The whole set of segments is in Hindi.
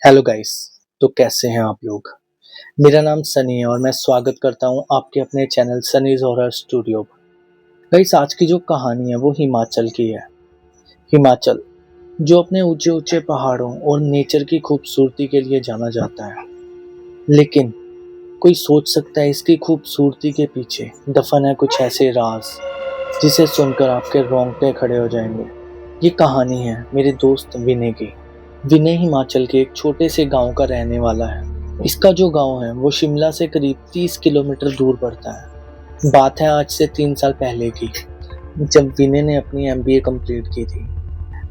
Hello guys. तो कैसे हैं आप लोग। मेरा नाम सनी है और मैं स्वागत करता हूं आपके अपने चैनल सनीज हॉरर स्टूडियो पर। गाइस, आज की जो कहानी है वो हिमाचल की है। हिमाचल जो अपने ऊंचे ऊंचे पहाड़ों और नेचर की खूबसूरती के लिए जाना जाता है, लेकिन कोई सोच सकता है इसकी खूबसूरती के पीछे दफन है कुछ ऐसे राज जिसे सुनकर आपके रोंगटे खड़े हो जाएंगे। ये कहानी है मेरे दोस्त विनय की। विनय हिमाचल के एक छोटे से गांव का रहने वाला है। इसका जो गांव है वो शिमला से करीब 30 किलोमीटर दूर पड़ता है। बात है आज से 3 साल पहले की, जब विनय ने अपनी एमबीए कंप्लीट की थी।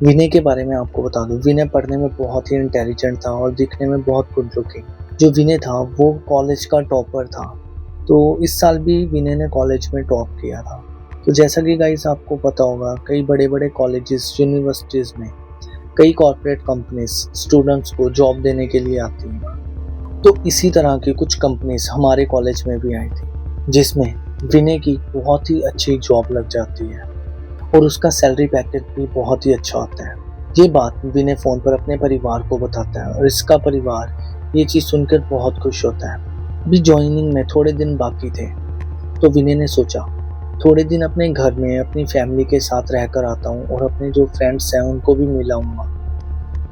विनय के बारे में आपको बता दूं, विनय पढ़ने में बहुत ही इंटेलिजेंट था और दिखने में बहुत गुड लुकिंग। जो विनय था वो कॉलेज का टॉपर था, तो इस साल भी विनय ने कॉलेज में टॉप किया था। तो जैसा कि गाइस आपको पता होगा, कई बड़े बड़े कॉलेजेस यूनिवर्सिटीज में कई कॉर्पोरेट कंपनीज स्टूडेंट्स को जॉब देने के लिए आती हैं। तो इसी तरह की कुछ कंपनीज हमारे कॉलेज में भी आई थी, जिसमें विनय की बहुत ही अच्छी जॉब लग जाती है और उसका सैलरी पैकेज भी बहुत ही अच्छा होता है। ये बात विनय फोन पर अपने परिवार को बताता है और इसका परिवार ये चीज सुनकर बहुत खुश होता है। अभी ज्वाइनिंग में थोड़े दिन बाकी थे, तो विनय ने सोचा थोड़े दिन अपने घर में अपनी फैमिली के साथ रहकर आता हूँ और अपने जो फ्रेंड्स हैं उनको भी मिलाऊंगा।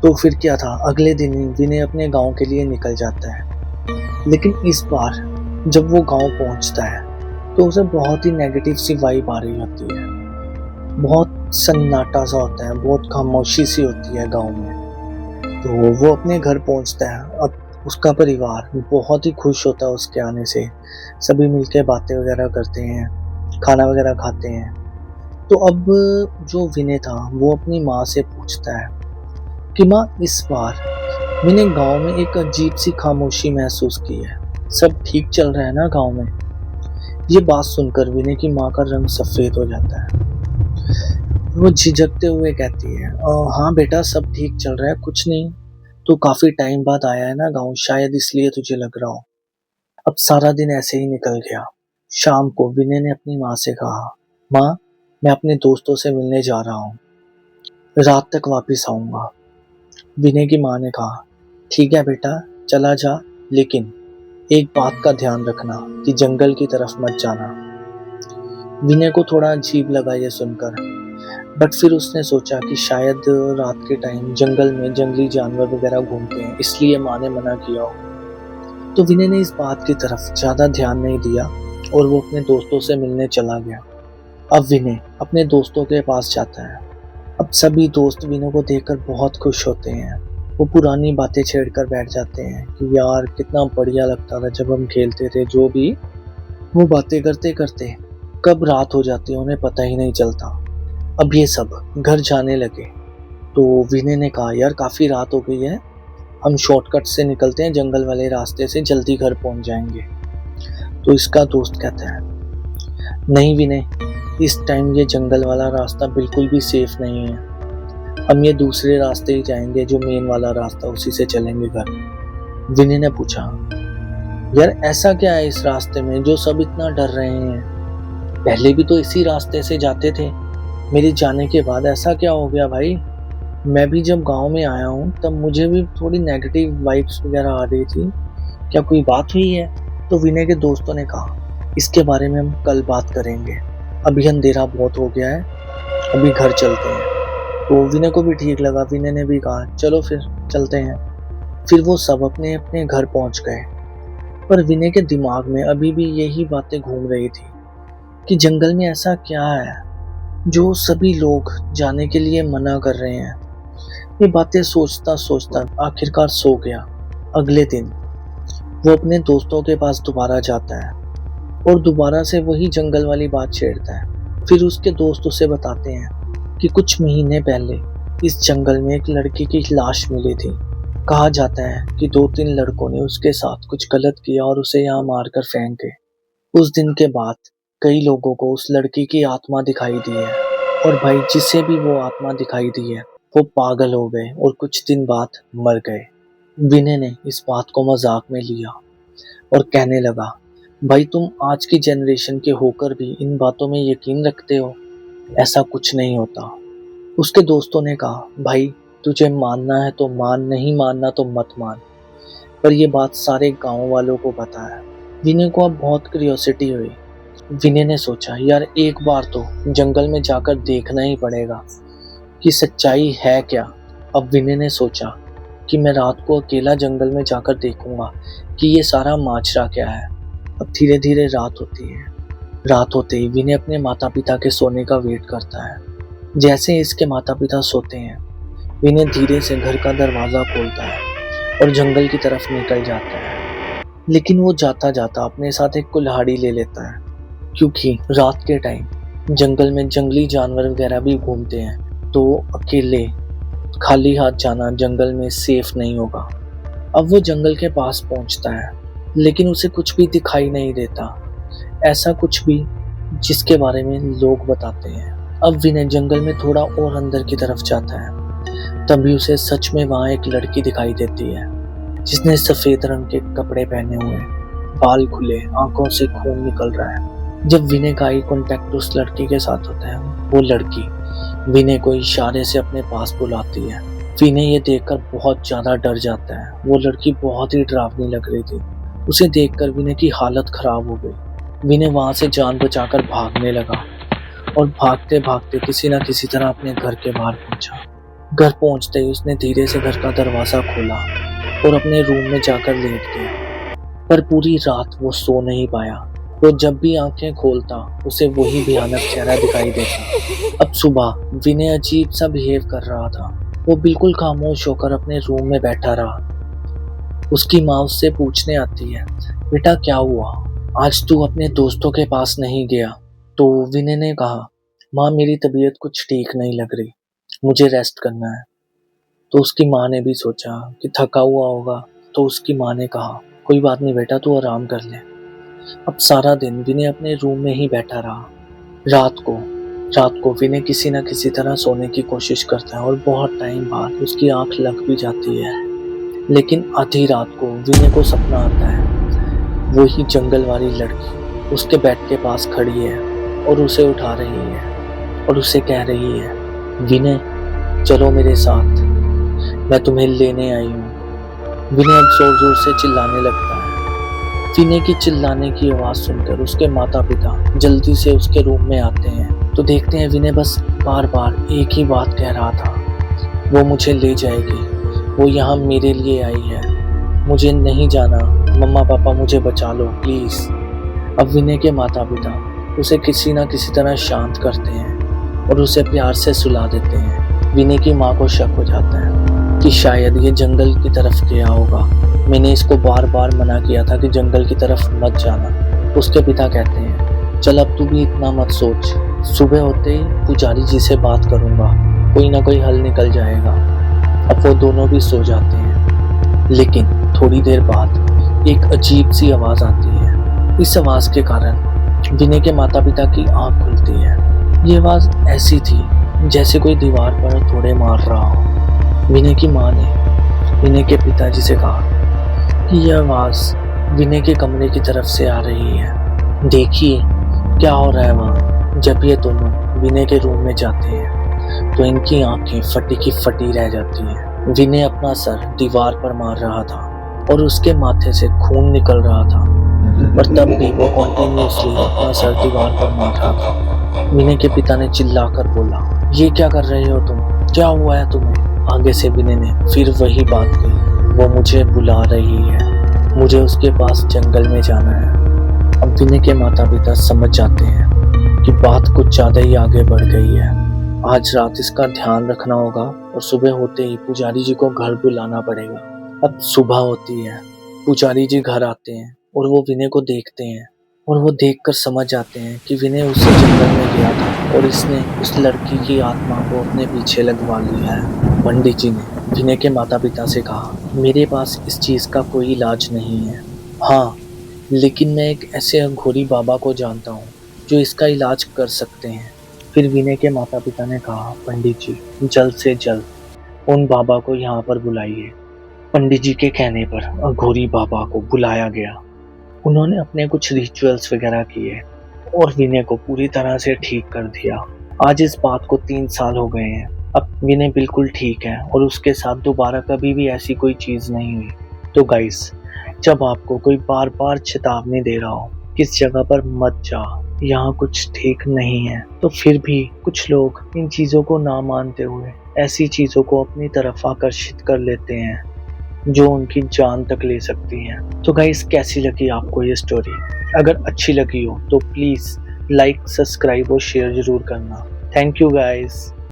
तो फिर क्या था, अगले दिन ही विनय अपने गांव के लिए निकल जाता है। लेकिन इस बार जब वो गांव पहुंचता है तो उसे बहुत ही नेगेटिव सी वाइब आ रही होती है। बहुत सन्नाटा सा होता है, बहुत खामोशी सी होती है गांव में। तो वो अपने घर पहुंचता है। अब उसका परिवार बहुत ही खुश होता है उसके आने से। सभी मिलके बातें वगैरह करते हैं, खाना वगैरह खाते हैं। तो अब जो विनय था वो अपनी माँ से पूछता है कि माँ, इस बार मैंने गांव में एक अजीब सी खामोशी महसूस की है। सब ठीक चल रहा है ना गांव में। ये बात सुनकर विनय की माँ का रंग सफेद हो जाता है। वो झिझकते हुए कहती है, हाँ बेटा, सब ठीक चल रहा है, कुछ नहीं। तू काफी टाइम बाद आया है ना गांव, शायद इसलिए तुझे लग रहा हो। अब सारा दिन ऐसे ही निकल गया। शाम को विनय ने अपनी माँ से कहा, माँ, मैं अपने दोस्तों से मिलने जा रहा हूँ, रात तक वापिस आऊंगा। विनय की माँ ने कहा, ठीक है बेटा, चला जा, लेकिन एक बात का ध्यान रखना कि जंगल की तरफ मत जाना। विनय को थोड़ा अजीब लगा ये सुनकर, बट फिर उसने सोचा कि शायद रात के टाइम जंगल में जंगली जानवर वगैरह घूमते हैं, इसलिए माँ ने मना किया हो। तो विनय ने इस बात की तरफ ज्यादा ध्यान नहीं दिया और वो अपने दोस्तों से मिलने चला गया। अब विनय अपने दोस्तों के पास जाता है। अब सभी दोस्त विनय को देखकर बहुत खुश होते हैं। वो पुरानी बातें छेड़कर बैठ जाते हैं कि यार कितना बढ़िया लगता था जब हम खेलते थे, जो भी। वो बातें करते करते कब रात हो जाती है उन्हें पता ही नहीं चलता। अब ये सब घर जाने लगे, तो विनय ने कहा, यार काफी रात हो गई है, हम शॉर्टकट से निकलते हैं, जंगल वाले रास्ते से जल्दी घर पहुंच जाएंगे। तो इसका दोस्त कहता है, नहीं विनय, इस टाइम ये जंगल वाला रास्ता बिल्कुल भी सेफ नहीं है। हम ये दूसरे रास्ते ही जाएंगे, जो मेन वाला रास्ता, उसी से चलेंगे घर। विनय ने पूछा, यार ऐसा क्या है इस रास्ते में जो सब इतना डर रहे हैं? पहले भी तो इसी रास्ते से जाते थे, मेरे जाने के बाद ऐसा क्या हो गया भाई? मैं भी जब गांव में आया हूँ तब मुझे भी थोड़ी नेगेटिव वाइब्स वगैरह आ रही थी, क्या कोई बात हुई है? तो विनय के दोस्तों ने कहा, इसके बारे में हम कल बात करेंगे, अभी अंधेरा बहुत हो गया है, अभी घर चलते हैं। तो विनय को भी ठीक लगा, विनय ने भी कहा, चलो फिर चलते हैं। फिर वो सब अपने अपने घर पहुंच गए। पर विनय के दिमाग में अभी भी यही बातें घूम रही थी कि जंगल में ऐसा क्या है जो सभी लोग जाने के लिए मना कर रहे हैं। ये बातें सोचता सोचता आखिरकार सो गया। अगले दिन वो अपने दोस्तों के पास दोबारा जाता है और दोबारा से वही जंगल वाली बात छेड़ता है। फिर उसके दोस्त उसे बताते हैं कि कुछ महीने पहले इस जंगल में एक लड़की की लाश मिली थी। कहा जाता है कि 2-3 लड़कों ने उसके साथ कुछ गलत किया और उसे यहाँ मारकर फेंक गए। उस दिन के बाद कई लोगों को उस लड़की की आत्मा दिखाई दी है, और भाई जिसे भी वो आत्मा दिखाई दी है वो पागल हो गए और कुछ दिन बाद मर गए। विनय ने इस बात को मजाक में लिया और कहने लगा, भाई तुम आज की जनरेशन के होकर भी इन बातों में यकीन रखते हो? ऐसा कुछ नहीं होता। उसके दोस्तों ने कहा, भाई तुझे मानना है तो मान, नहीं मानना तो मत मान। पर ये बात सारे गांव वालों को पता है। विनय को अब बहुत क्यूरियोसिटी हुई। विनय ने सोचा, यार एक बार तो जंगल में जाकर देखना ही पड़ेगा कि सच्चाई है क्या। अब विनय ने सोचा कि मैं रात को अकेला जंगल में जाकर देखूंगा कि ये सारा माजरा क्या है। अब धीरे धीरे रात होती है। रात होते ही विनय अपने माता पिता के सोने का वेट करता है। जैसे इसके माता पिता सोते हैं, विनय धीरे से घर का दरवाजा खोलता है और जंगल की तरफ निकल जाता है। लेकिन वो जाता जाता अपने साथ एक कुल्हाड़ी ले लेता है, क्योंकि रात के टाइम जंगल में जंगली जानवर वगैरह भी घूमते हैं, तो अकेले खाली हाथ जाना जंगल में सेफ नहीं होगा। अब वो जंगल के पास पहुंचता है, लेकिन उसे कुछ भी दिखाई नहीं देता, ऐसा कुछ भी जिसके बारे में लोग बताते हैं। अब विनय जंगल में थोड़ा और अंदर की तरफ जाता है, तभी उसे सच में वहां एक लड़की दिखाई देती है, जिसने सफेद रंग के कपड़े पहने हुए, बाल खुले, आंखों से खून निकल रहा है। जब विनय का आई कांटेक्ट उस लड़की के साथ होता है, वो लड़की विनय को इशारे से अपने पास बुलाती है। विनय ये देखकर बहुत ज्यादा डर जाता है। वो लड़की बहुत ही डरावनी लग रही थी। उसे देखकर विनय की हालत खराब हो गई। विनय वहां से जान बचाकर भागने लगा और भागते भागते किसी न किसी तरह अपने घर के बाहर पहुंचा। घर पहुंचते ही उसने धीरे से घर का दरवाजा खोला और अपने रूम में जाकर लेट गया। पर पूरी रात वो सो नहीं पाया। वो जब भी आंखें खोलता उसे वही भयानक चेहरा दिखाई देता। अब सुबह विनय अजीब सा बिहेव कर रहा था। वो बिल्कुल खामोश होकर अपने रूम में बैठा रहा। उसकी माँ उससे पूछने आती है, बेटा क्या हुआ, आज तू अपने दोस्तों के पास नहीं गया? तो विनय ने कहा, माँ मेरी तबीयत कुछ ठीक नहीं लग रही, मुझे रेस्ट करना है। तो उसकी माँ ने भी सोचा कि थका हुआ होगा, तो उसकी माँ ने कहा, कोई बात नहीं बेटा, तू आराम कर ले। अब सारा दिन विनय अपने रूम में ही बैठा रहा। रात को विनय किसी न किसी तरह सोने की कोशिश करता है और बहुत टाइम बाद उसकी आंख लग भी जाती है। लेकिन आधी रात को विनय को सपना आता है। वही जंगल वाली लड़की उसके बेड के पास खड़ी है और उसे उठा रही है और उसे कह रही है, विनय चलो मेरे साथ, मैं तुम्हें लेने आई हूँ। विनय अब जोर जोर से चिल्लाने लगता है। विनय की चिल्लाने की आवाज सुनकर उसके माता पिता जल्दी से उसके रूम में आते हैं, तो देखते हैं विनय बस बार बार एक ही बात कह रहा था, वो मुझे ले जाएगी, वो यहाँ मेरे लिए आई है, मुझे नहीं जाना, मम्मा पापा मुझे बचा लो प्लीज। अब विनय के माता पिता उसे किसी न किसी तरह शांत करते हैं और उसे प्यार से सुला देते हैं। विनय की माँ को शक हो जाता है कि शायद ये जंगल की तरफ गया होगा, मैंने इसको बार बार मना किया था कि जंगल की तरफ मत जाना। उसके पिता कहते हैं, चल अब तू भी इतना मत सोच, सुबह होते ही पुजारी जी से बात करूंगा, कोई ना कोई हल निकल जाएगा। अब वो दोनों भी सो जाते हैं। लेकिन थोड़ी देर बाद एक अजीब सी आवाज आती है। इस आवाज के कारण विनय के माता पिता की आंख खुलती है। ये आवाज ऐसी थी जैसे कोई दीवार पर थोड़े मार रहा हो। विनय की माँ ने विनय के पिताजी से कहा कि यह आवाज विनय के कमरे की तरफ से आ रही है, देखिए क्या हो रहा है वहाँ। जब ये दोनों विनय के रूम में जाते हैं तो इनकी आंखें फटी की फटी रह जाती हैं। विनय अपना सर दीवार पर मार रहा था और उसके माथे से खून निकल रहा था, पर तब भी वो कॉन्टिन्यूसली अपना सर दीवार पर मार रहा था। विनय के पिता ने चिल्लाकर बोला, ये क्या कर रहे हो तुम, क्या हुआ है तुम्हें? आगे से विनय ने फिर वही बात कही, वो मुझे बुला रही है, मुझे उसके पास जंगल में जाना है। अब विनय के माता पिता समझ जाते हैं कि बात कुछ ज्यादा ही आगे बढ़ गई है। आज रात इसका ध्यान रखना होगा और सुबह होते ही पुजारी जी को घर बुलाना पड़ेगा। अब सुबह होती है, पुजारी जी घर आते हैं और वो विनय को देखते हैं और वो देखकर समझ जाते हैं कि विनय उससे जंगल में गया था और इसने उस लड़की की आत्मा को अपने पीछे लगवा लिया है। पंडित जी ने विनय के माता पिता से कहा, मेरे पास इस चीज का कोई इलाज नहीं है, हाँ लेकिन मैं एक ऐसे अघोरी बाबा को जानता हूँ जो इसका इलाज कर सकते हैं। फिर विनय के माता पिता ने कहा, पंडित जी जल्द से जल्द उन बाबा को यहाँ पर बुलाइए। पंडित जी के कहने पर अघोरी बाबा को बुलाया गया। उन्होंने अपने कुछ रिचुअल्स वगैरह किए और विनय को पूरी तरह से ठीक कर दिया। आज इस बात को 3 साल हो गए हैं अब विनय बिल्कुल ठीक है और उसके साथ दोबारा कभी भी ऐसी कोई चीज नहीं हुई। तो गाइस, जब आपको कोई बार बार चेतावनी दे रहा हो किस जगह पर मत जा, यहाँ कुछ ठीक नहीं है, तो फिर भी कुछ लोग इन चीजों को ना मानते हुए ऐसी चीजों को अपनी तरफ आकर्षित कर लेते हैं जो उनकी जान तक ले सकती हैं। तो गाइस, कैसी लगी आपको ये स्टोरी? अगर अच्छी लगी हो तो प्लीज लाइक, सब्सक्राइब और शेयर जरूर करना। Thank you guys.